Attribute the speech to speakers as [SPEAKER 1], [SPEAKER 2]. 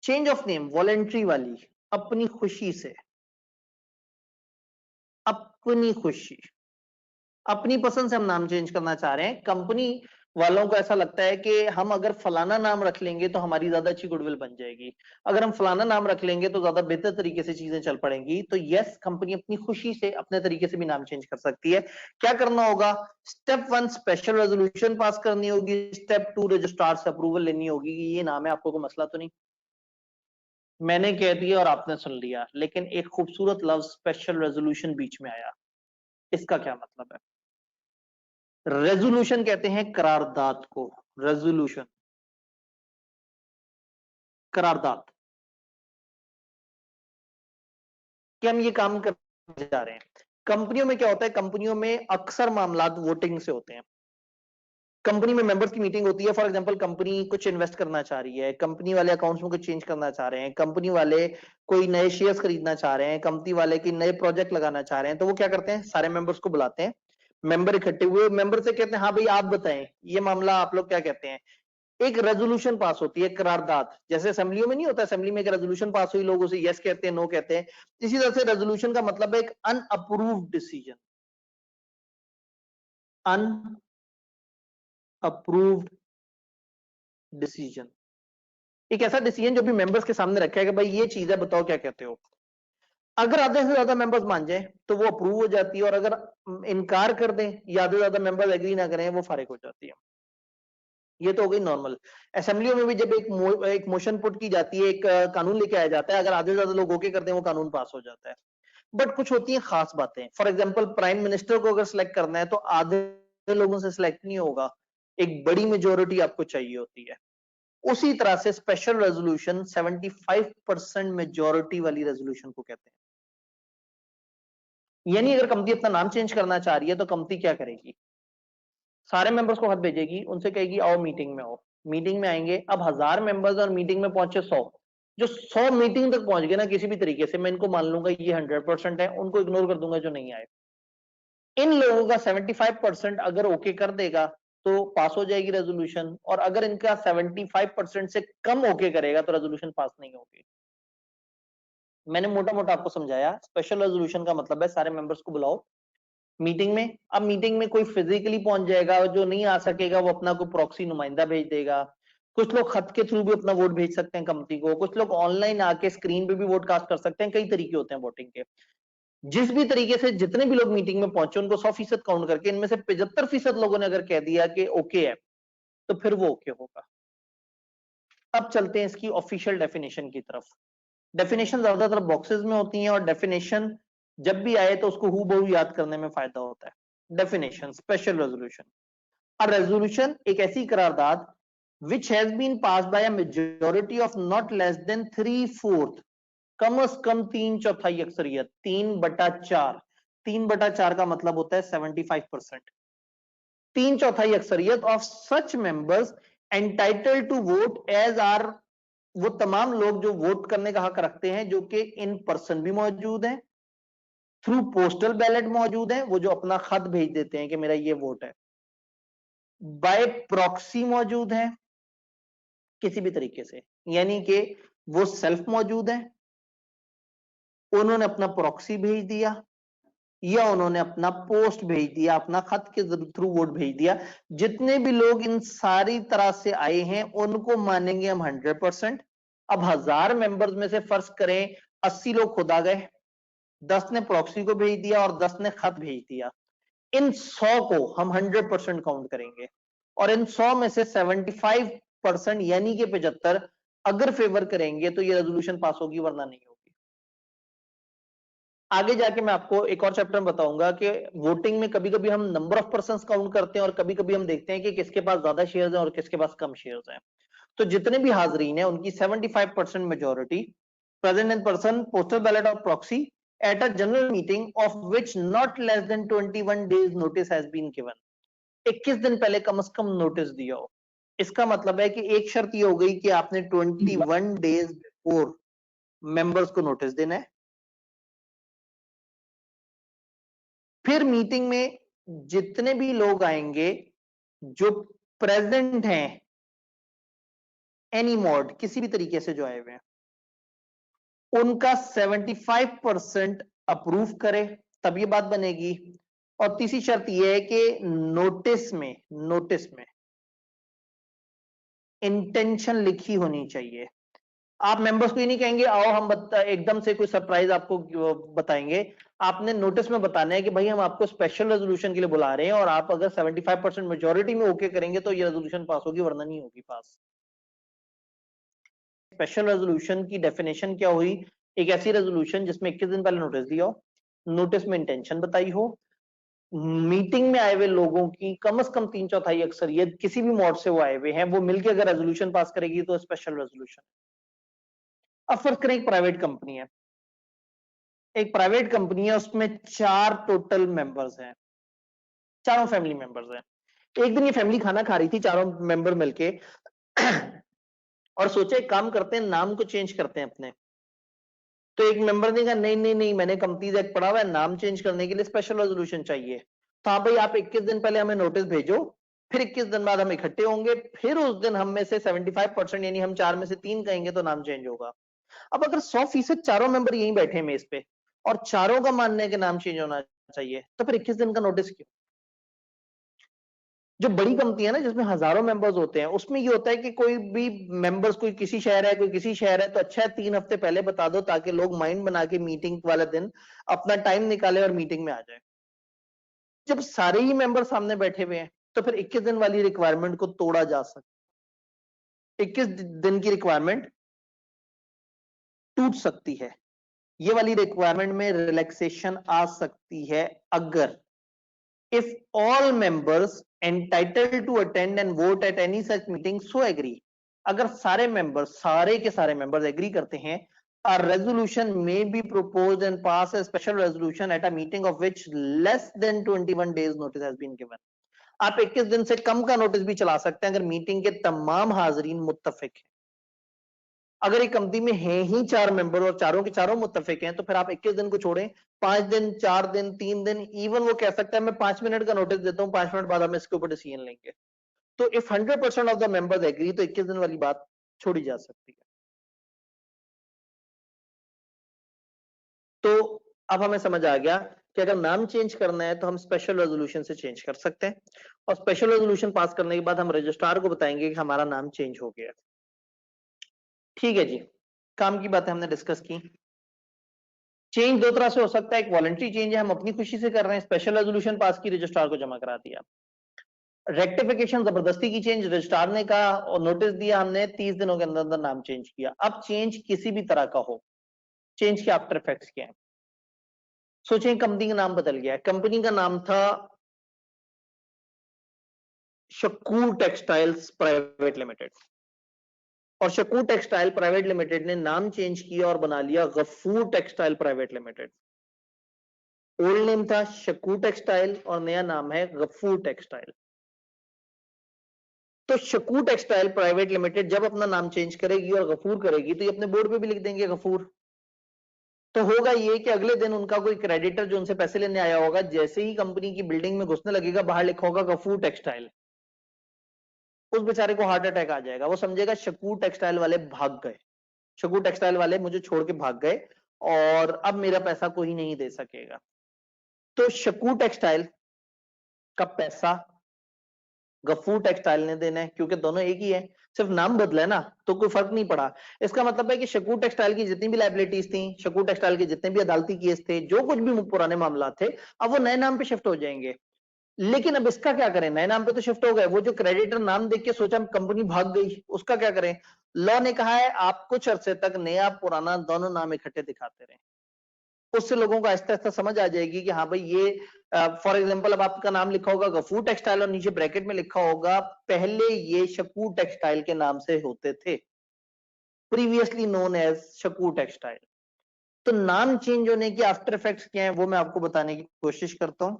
[SPEAKER 1] Change of name voluntary वाली, अपनी खुशी से, अपनी खुशी, अपनी पसंद से हम नाम चेंज करना चाह रहे हैं। कंपनी वालों को ऐसा लगता है कि हम अगर फलाना नाम रख लेंगे तो हमारी ज्यादा अच्छी गुडविल बन जाएगी, अगर हम फलाना नाम रख लेंगे तो ज्यादा बेहतर तरीके से चीजें चल पड़ेंगी। तो यस, कंपनी अपनी खुशी से अपने तरीके से भी नाम चेंज कर सकती है। क्या करना होगा? स्टेप 1 स्पेशल रेजोल्यूशन पास करनी होगी, स्टेप 2 रजिस्ट्रार से अप्रूवल लेनी होगी कि ये नाम है, आपको कोई मसला तो नहीं। मैंने कह दिया और आपने सुन लिया, लेकिन एक खूबसूरत लफ्ज स्पेशल रेजोल्यूशन बीच में आया, इसका क्या मतलब है? रेजोल्यूशन कहते हैं करारदाद को, रेजोल्यूशन करारदाद कि हम ये काम करने जा रहे हैं। कंपनियों में क्या होता है? कंपनियों में अक्सर मामलात वोटिंग से होते हैं। कंपनी में मेंबर्स की मीटिंग होती है। फॉर एग्जांपल, कंपनी कुछ इन्वेस्ट करना चाह रही है, कंपनी वाले अकाउंट्स में कुछ चेंज करना चाह रहे हैं, कंपनी वाले कोई नए शेयर्स खरीदना चाह रहे हैं, कंपनी वाले की नए प्रोजेक्ट लगाना चाह रहे हैं, तो वो क्या करते हैं? सारे मेंबर्स को बुलाते हैं, मेंबर इकट्ठे हुए, मेंबर से कहते हैं हाँ भाई आप बताएं ये मामला आप लोग क्या कहते हैं। एक रेजोल्यूशन पास होती है, करारदाद। जैसे असेंबलियों में नहीं होता, असेंबली में एक रेजोल्यूशन पास हुई, लोग उसे यस कहते हैं, नो कहते हैं। इसी तरह से रेजोल्यूशन का मतलब है एक अनअप्रूव्ड डिसीजन, अनअप्रूव्ड डिसीजन, एक ऐसा डिसीजन जो भी मेंबर्स के सामने रखा है कि भाई ये चीज है, बताओ क्या कहते हो। अगर आधे से ज्यादा मेंबर्स मान जाए तो वो अप्रूव हो जाती है, और अगर इनकार कर दें या आधे से ज्यादा मेंबर्स एग्री ना करें, वो फारिग हो जाती है। ये तो हो गई नॉर्मल। असेंबलियों में भी जब एक मोशन पुट की जाती है, एक कानून लेके आया जाता है, अगर आधे से ज्यादा लोग ओके करते हैं, वो कानून पास हो जाता है। बट कुछ होती हैं खास बातें। फॉर एग्जांपल, प्राइम मिनिस्टर को अगर सिलेक्ट करना है तो आधे लोगों से सिलेक्ट नहीं होगा, एक बड़ी मेजोरिटी आपको चाहिए होती है। उसी तरह से स्पेशल रेजोल्यूशन 75% मेजोरिटी वाली रेजोल्यूशन को कहते हैं। यानी अगर कंपनी अपना नाम चेंज करना चाह रही है तो कंपनी क्या करेगी? सारे मेंबर्स को हाथ भेजेगी, उनसे कहेगी आओ मीटिंग में आओ। मीटिंग में आएंगे। अब 1000 मेंबर्स और मीटिंग में पहुंचे 100, जो 100 मीटिंग तक पहुंच गए ना, किसी भी तरीके से मैं इनको मान लूंगा ये 100% है, उनको इग्नोर कर दूंगा जो नहीं आए। इन लोगों का 75% अगर ओके कर देगा तो पास हो जाएगी रेजोल्यूशन, और अगर इनका 75% से कम ओके करेगा तो रेजोल्यूशन पास नहीं होगी। मैंने मोटा मोटा आपको समझाया। स्पेशल रेजोल्यूशन का मतलब है सारे मेंबर्स को बुलाओ मीटिंग में। अब मीटिंग में कोई फिजिकली पहुंच जाएगा, जो नहीं आ सकेगा वो अपना कोई प्रॉक्सी नुमाइंदा भेज देगा। कुछ लोग खत के थ्रू भी अपना वोट भेज सकते हैं कंपनी को, कुछ लोग ऑनलाइन आके स्क्रीन पे भी वोट कास्ट कर सकते हैं। कई तरीके होते हैं वोटिंग के। जिस भी तरीके से जितने भी लोग मीटिंग में पहुंचे उनको 100% काउंट करके इनमें से 75% लोगों ने अगर कह दिया कि ओके है, तो फिर वो ओके होगा। अब चलते हैं इसकी ऑफिशियल डेफिनेशन की तरफ। डेफिनेशन ज्यादातर बॉक्सेस में होती हैं, और डेफिनेशन जब भी आए तो उसको हूबहू याद करने में फायदा होता है। Definition special resolution, a resolution एक ऐसी करारदाद which has been passed by a majority of not less than 3/4, कम से कम 3/4 अक्सरियत, 3/4। 3/4 का मतलब होता है 75%। 3/4 अक्सरियत of such members entitled to vote as are, वो तमाम लोग जो वोट करने का हक रखते हैं, जो कि इन पर्सन भी मौजूद हैं, थ्रू पोस्टल बैलेट मौजूद हैं, वो जो अपना खत भेज देते हैं कि मेरा ये वोट है, बाय प्रॉक्सी मौजूद है किसी भी तरीके से, यानी कि वो सेल्फ मौजूद है, उन्होंने अपना प्रॉक्सी भेज दिया, या उन्होंने अपना पोस्ट भेज दिया, अपना खत के थ्रू वोट भेज दिया। जितने भी लोग इन सारी तरह से आए हैं उनको मानेंगे हम 100%। अब 1000 मेंबर्स में से फर्ज करें 80 लोग खुद आ गए, 10 ने प्रॉक्सी को भेज दिया और 10 ने खत भेज दिया। इन 100 को हम 100% काउंट करेंगे, और इन 100 में से 75% यानी कि 75 अगर फेवर करेंगे तो ये रेजोल्यूशन पास होगी, वरना नहीं होगी। आगे जाके मैं आपको एक और चैप्टर में बताऊंगा कि वोटिंग में कभी कभी हम नंबर ऑफ पर्संस काउंट करते हैं, और कभी कभी हम देखते हैं कि किसके पास ज्यादा शेयर्स हैं और किसके पास कम शेयर्स हैं। तो जितने भी हाजरीन हैं उनकी 75% majority present in person, postal ballot और proxy at a general meeting of which not less than 21 days notice has been given. 21 दिन पहले कम से कम नोटिस दिया हो। इसका मतलब है कि एक शर्त ये हो गई कि आपने 21 डेज बिफोर मेंबर्स को नोटिस देना है। फिर मीटिंग में जितने भी लोग आएंगे जो प्रेजेंट हैं, एनी मोड किसी भी तरीके से जो आए हुए हैं, उनका 75% अप्रूव करे तब ये बात बनेगी। और तीसरी शर्त ये है कि नोटिस में इंटेंशन लिखी होनी चाहिए। आप मेंबर्स को ये नहीं कहेंगे आओ हम एकदम से कोई सरप्राइज आपको बताएंगे। आपने नोटिस में बताना है कि भाई हम आपको स्पेशल रेजोल्यूशन के लिए बुला रहे हैं और आप अगर 75% मेजॉरिटी में ओके करेंगे तो ये रेजोल्यूशन पास होगी, वरना नहीं होगी पास। स्पेशल रेजोल्यूशन की डेफिनेशन क्या हुई? एक ऐसी रेजोल्यूशन जिसमें 21 दिन पहले नोटिस दिया हो, नोटिस में इंटेंशन बताई हो, मीटिंग में आए हुए लोगों की कम से कम 3/4 अक्सरियत किसी भी मोड से वो आए हुए हैं, वो मिलकर अगर रेजोल्यूशन पास करेगी तो स्पेशल रेजोल्यूशन। अब फर्ज करें एक प्राइवेट कंपनी है, उसमें 4 टोटल मेंबर्स हैं, चारों फैमिली मेंबर्स हैं। एक दिन ये फैमिली खाना खा रही थी, चारों मेंबर मिलके और सोचे एक काम करते हैं, नाम को चेंज करते हैं अपने। तो एक मेंबर ने कहा नहीं नहीं नहीं, मैंने कंपनीज एक्ट पढ़ा हुआ है, नाम चेंज करने के लिए स्पेशल रेजोल्यूशन चाहिए। तो हाँ भाई, आप 21 दिन पहले हमें नोटिस भेजो, फिर 21 दिन बाद हम इकट्ठे होंगे, फिर उस दिन हम में से 75% यानी हम 4 में से 3 कहेंगे तो नाम चेंज होगा। अब अगर 100% चारों मेंबर यहीं बैठे मेज पे और चारों का मानने के नाम चेंज होना चाहिए, तो फिर 21 दिन का नोटिस क्यों? जो बड़ी कंपनी है ना, जिसमें हजारों मेंबर्स होते हैं, उसमें ये होता है कि कोई भी मेंबर्स, कोई किसी शहर है, कोई किसी शहर है, तो अच्छा है 3 हफ्ते पहले बता दो ताकि लोग माइंड बना के मीटिंग वाले दिन अपना टाइम निकाले और मीटिंग में आ जाए। जब सारे ही मेंबर सामने बैठे हुए हैं तो फिर 21 दिन वाली रिक्वायरमेंट को तोड़ा जा सकता, 21 दिन की रिक्वायरमेंट टूट सकती है। ये वाली रिक्वायरमेंट में रिलैक्सेशन आ सकती है अगर if all members entitled to attend and vote at any such meeting so agree, अगर सारे मेंबर्स, सारे के सारे मेंबर्स एग्री करते हैं, a resolution may be proposed and pass a special resolution at a meeting of which less than 21 days notice has been given। आप 21 दिन से कम का नोटिस भी चला सकते हैं अगर मीटिंग के तमाम हाजरीन मुत्तफिक हैं। अगर एक कंपनी में है ही 4 मेंबर और चारों के चारों मुत्तफिक हैं, तो फिर आप 21 दिन को छोड़ें, 5 दिन, 4 दिन, 3 दिन, इवन वो कह सकता है मैं 5 मिनट का नोटिस देता हूं, 5 मिनट बाद हम इसके ऊपर डिसीजन लेंगे। तो if 100% of the members agree तो 21 दिन वाली बात छोड़ी जा सकती है। तो अब हमें समझ आ गया कि अगर नाम चेंज करना है तो हम स्पेशल रेजोल्यूशन से चेंज कर सकते हैं, और स्पेशल रेजोल्यूशन पास करने के बाद हम रजिस्ट्रार को बताएंगे कि हमारा नाम चेंज हो गया। ठीक है जी, काम की बातें हमने डिस्कस की। चेंज दो तरह से हो सकता है, एक वॉलंटरी चेंज है, हम अपनी खुशी से कर रहे हैं, स्पेशल रेजोल्यूशन पास की, रजिस्ट्रार को जमा करा दिया। रेक्टिफिकेशन, जबरदस्ती की चेंज, रजिस्ट्रार ने कहा और नोटिस दिया, हमने 30 दिनों के अंदर अंदर नाम चेंज किया। अब चेंज किसी भी तरह का हो, चेंज के आफ्टर इफेक्ट्स क्या है? सोचें कंपनी का नाम बदल गया है, कंपनी का नाम था शकूर टेक्सटाइल्स प्राइवेट लिमिटेड, और शकूर टेक्सटाइल प्राइवेट लिमिटेड ने नाम चेंज किया और बना लिया Gafoor textile private limited. Old name था शकूर टेक्सटाइल और नया नाम है गफूर टेक्सटाइल। तो शकूर टेक्सटाइल प्राइवेट लिमिटेड जब अपना नाम चेंज करेगी और गफूर करेगी तो ये अपने बोर्ड पे भी लिख देंगे गफूर। तो होगा ये कि अगले दिन उनका कोई क्रेडिटर जो उनसे पैसे लेने आया होगा, जैसे ही कंपनी की बिल्डिंग में घुसने लगेगा, बाहर लिखा होगा गफूर टेक्सटाइल, उस बेचारे को हार्ट अटैक आ जाएगा। वो समझेगा शकूर टेक्सटाइल वाले भाग गए, शकूर टेक्सटाइल वाले मुझे छोड़ के भाग गए और अब मेरा पैसा कोई नहीं दे सकेगा। तो शकूर टेक्सटाइल का पैसा गफूर टेक्सटाइल ने देना है, क्योंकि दोनों एक ही है, सिर्फ नाम बदला है ना, तो कोई फर्क नहीं पड़ा। इसका मतलब है कि शकूर टेक्सटाइल की जितनी भी लाइबिलिटीज थी, शकूर टेक्सटाइल के जितने भी अदालती केस थे, जो कुछ भी पुराने मामला थे, अब वो नए नाम पे शिफ्ट हो जाएंगे। लेकिन अब इसका क्या करें? नए नाम पे तो शिफ्ट हो गए, वो जो क्रेडिटर नाम देख के सोचा कंपनी भाग गई, उसका क्या करें? लॉ ने कहा है आप कुछ अरसे तक नया पुराना दोनों नाम इकट्ठे दिखाते रहे, उससे लोगों को आहिस्ता आहिस्ता समझ आ जाएगी कि हाँ भाई ये, फॉर एग्जांपल अब आपका नाम लिखा होगा गफूर टेक्सटाइल और नीचे ब्रैकेट में लिखा होगा पहले ये शकूर टेक्सटाइल के नाम से होते थे, previously known as Shakoor textile. तो नाम चेंज होने के आफ्टर इफेक्ट्स क्या है वो मैं आपको बताने की कोशिश करता हूं।